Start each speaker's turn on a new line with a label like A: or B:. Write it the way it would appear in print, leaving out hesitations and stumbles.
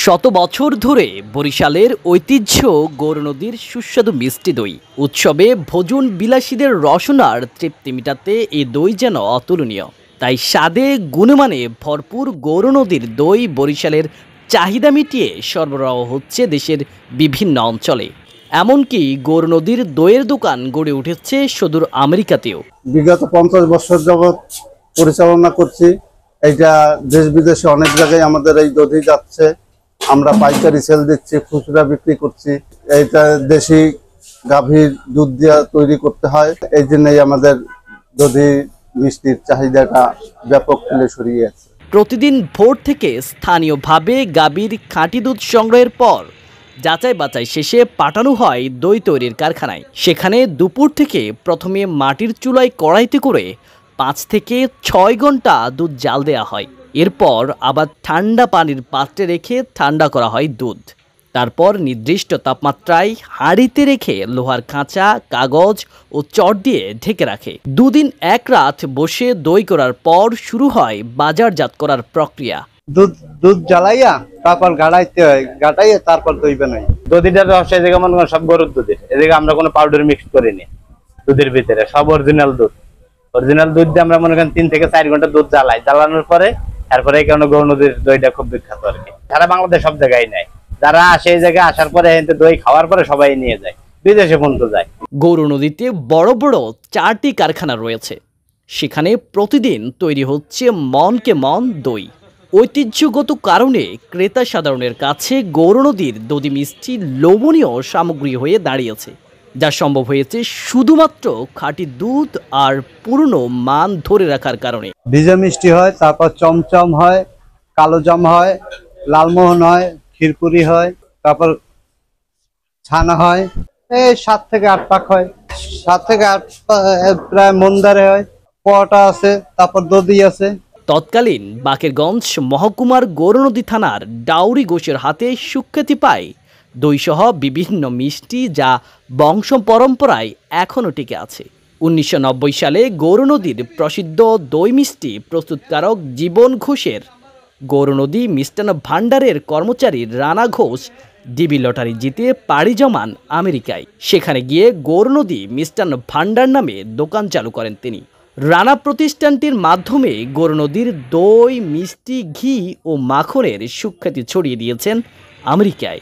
A: শত বছর ধরে বরিশালের ঐতিহ্য গৌর নদীর সুস্বাদু মিষ্টি দই। উৎসবে ভোজন বিলাসীদের রসনার তৃপ্তি মেটাতে এই দই যেন অতুলনীয়। তাই স্বাদে গুণমানে ভরপুর গৌর নদীর দই বরিশালের চাহিদা মিটিয়ে সরবরাহ হচ্ছে দেশের বিভিন্ন অঞ্চলে। এমনকি গৌর নদীর দইয়ের দোকান গড়ে উঠেছে সুদূর আমেরিকাতেও।
B: বিগত 50 বছর যাবৎ পরিচালনা করছি। এইটা দেশ বিদেশে অনেক জায়গায় আমাদের এই দধি যাচ্ছে। আমরা পাইকারি সেল দিচ্ছি, খুচরা বিক্রি করছি। এইটা দেশি গাভীর দুধ দিয়ে তৈরি করতে হয়। এই জন্যই আমাদের দধি মিষ্টির চাহিদাটা ব্যাপক ফুলে ছড়িয়ে আছে।
A: প্রতিদিন ভোর থেকে স্থানীয়ভাবে গাভীর খাঁটি দুধ সংগ্রহের পর যাচাই বাছাই শেষে পাঠানো হয় দই তৈরির কারখানায়। সেখানে দুপুর থেকে প্রথমে মাটির চুলায় কড়াইতে করে 5 থেকে 6 ঘন্টা দুধ জাল দেওয়া হয়। এরপর আবার ঠান্ডা পানির পাত্রে রেখে ঠান্ডা করা হয় দুধ। তারপর নির্দিষ্ট তাপমাত্রায় হাঁড়িতে রেখে লোহার খাঁচা, কাগজ ও চট দিয়ে ঢেকে রাখে। 2 দিন 1 রাত বসে দই করার পর শুরু হয় বাজারজাত করার প্রক্রিয়া।
C: দুধ জ্বালাইয়া তারপর গাড়াইতে হয়, গাড়াইয়া তারপর দই বানাই। দধিটার রস এই জায়গা মনে করেন সব গরুর দুধের, এদিকে আমরা কোনো পাউডার মিক্স করিনি। দুধের ভিতরে সব অরিজিনাল দুধ। অরিজিনাল দুধ দিয়ে আমরা মনে করেন 3 থেকে 4 ঘন্টা দুধ জ্বালাই। জ্বালানোর পরে তারপরে এই কারণে গৌর নদীর দইটা খুব বিখ্যাত আর কি। সারা বাংলাদেশ সব জায়গায় নেয়। যারা আসে এই জায়গায় আসার পরে দই খাওয়ার পরে সবাই নিয়ে যায়, বিদেশে পর্যন্ত যায়।
A: গৌর নদীতে বড় বড় 4টি কারখানা রয়েছে। সেখানে প্রতিদিন তৈরি হচ্ছে মনকে মন দই। ঐতিহ্যগত কারণে ক্রেতা সাধারণের কাছে গৌর নদীর দধি মিষ্টি লোভনীয় সামগ্রী হয়ে দাঁড়িয়েছে, যা সম্ভব হয়েছে শুধুমাত্র খাঁটি দুধ আর পুরনো মান ধরে রাখার কারণে।
C: ভিজা মিষ্টি হয়, তারপর চমচম হয়, কালো জাম হয়, লালমোহন হয়, ক্ষীরপুরি হয়, তারপর ছানা হয়। এই 7 থেকে 8 পাক হয়। 7 থেকে 8 প্রায় মন্দারে হয়, পোয়াটা আছে, তারপর দধি আছে।
A: তৎকালীন বাকেরগঞ্জ মহকুমার গৌরনদী থানার ডাউরি ঘোষের হাতে সুখ্যাতি পায় দইসহ বিভিন্ন মিষ্টি, যা বংশ পরম্পরায় এখনও টিকে আছে। 1990 সালে গৌরনদীর প্রসিদ্ধ দই মিষ্টি প্রস্তুতকারক জীবন ঘোষের গৌরনদী মিষ্টান্ন ভাণ্ডারের কর্মচারী রানা ঘোষ ডিবি লটারি জিতে পাড়ি জমান আমেরিকায়। সেখানে গিয়ে গৌরনদী মিষ্টান্ন ভাণ্ডার নামে দোকান চালু করেন তিনি। রানা প্রতিষ্ঠানটির মাধ্যমে গৌর নদীর দই, মিষ্টি, ঘি ও মাখনের সুখ্যাতি ছড়িয়ে দিয়েছেন আমেরিকায়।